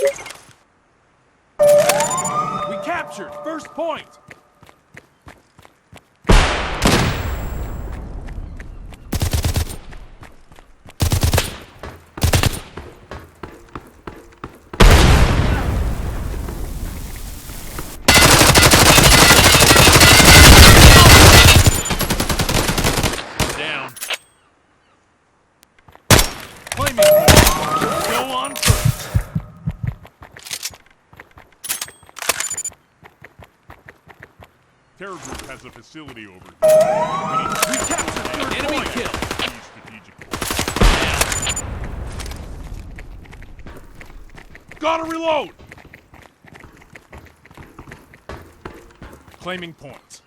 We captured first point. Down. Claiming point. Go on first. Terror group has a facility over here. We captured third Enemy point. kill. Key strategic point. Gotta reload. Claiming point.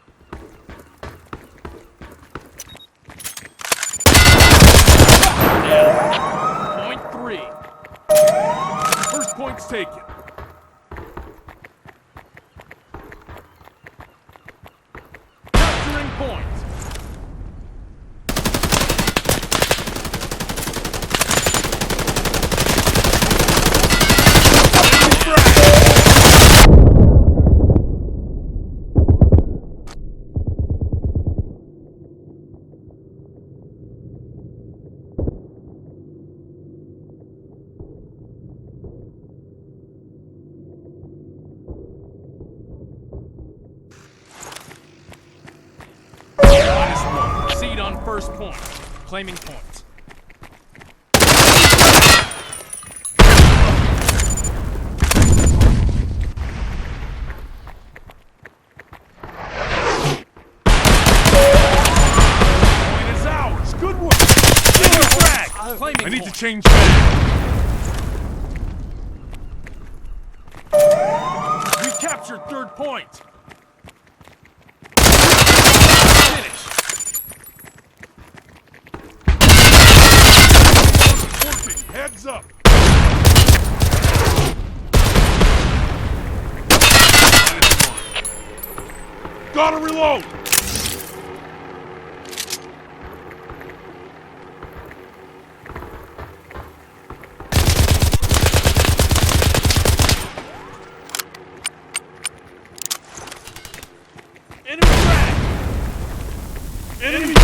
Point 3. First point's taken. Capturing point. -1. Seed on first point. Claiming point. Point is ours. Good work. Enemy frag. Claiming I need to point. change back. We captured third point. Finish. Working. Heads up. -1. Gotta reload. Enemy frag. Enemy.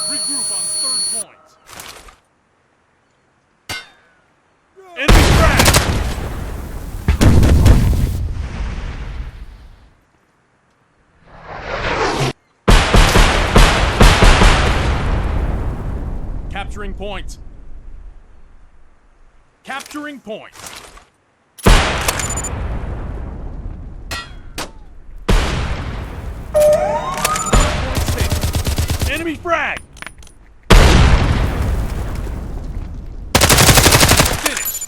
Regroup on third point. Enemy frag. Capturing point. Capturing point. Enemy frag. Finish.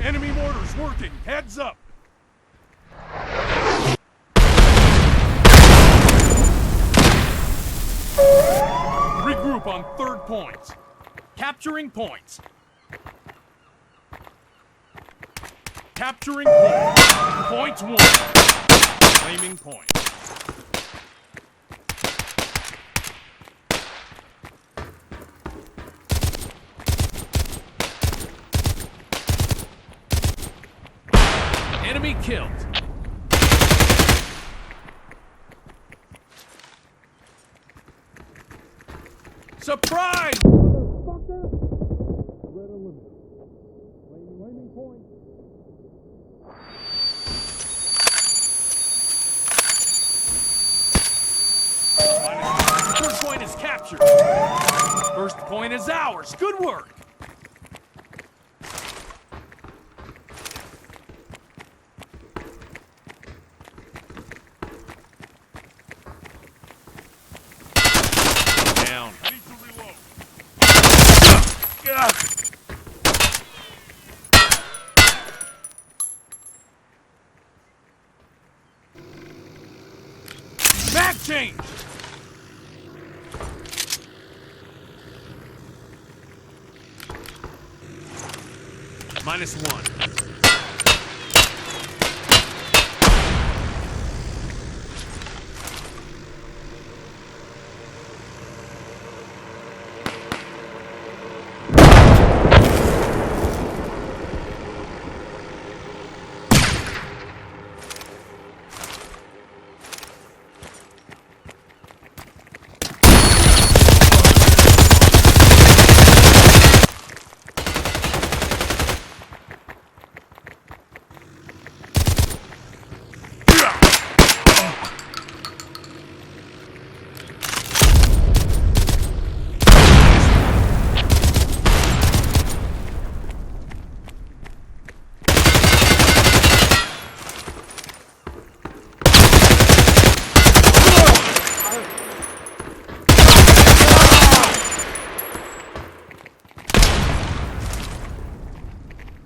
Enemy mortars working. Heads up. Regroup on third point. Capturing point. Capturing point. Point 1. Claiming point. Enemy killed. Surprise! Motherfucker! Red eliminated. Claiming point. point is captured. First point is ours. Good work. Down. I need to reload. Mag change. -1.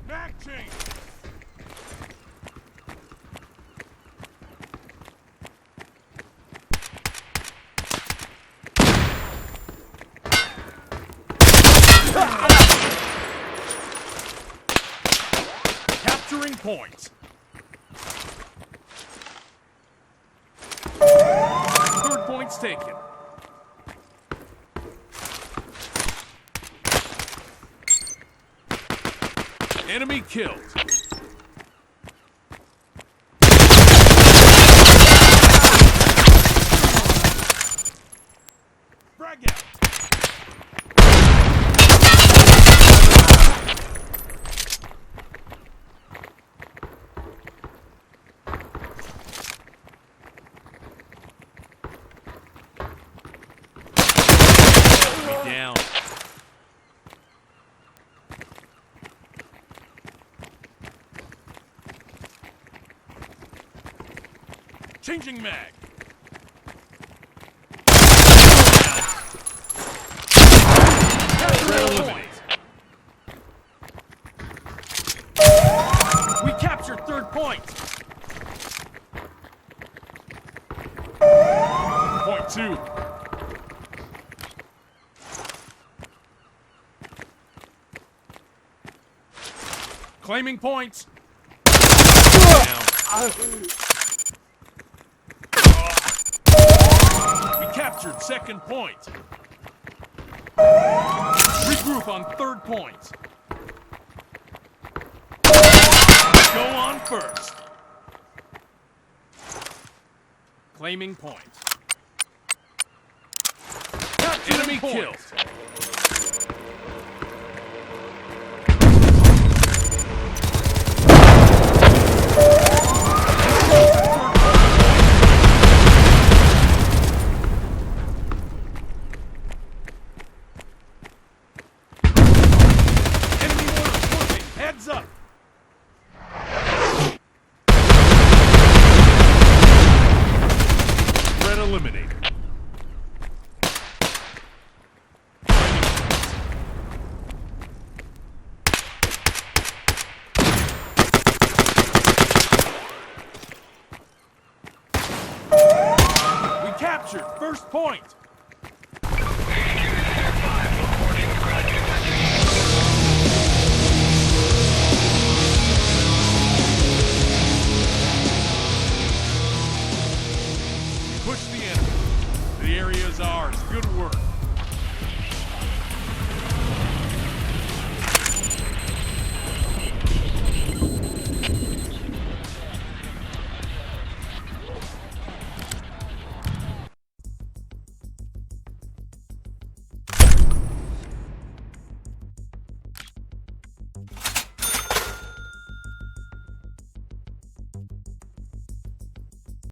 Mag change. Capturing points. Third point's taken. Enemy killed. Frag out. Down. Changing mag. We captured third point. Point 2. Claiming points. Down. We captured second point. Regroup on third point. Go on first. Claiming point. Enemy killed. Enemy mortar pushing. Heads up. Threat eliminated. We captured first point. Push the enemy. The area is ours. Good work.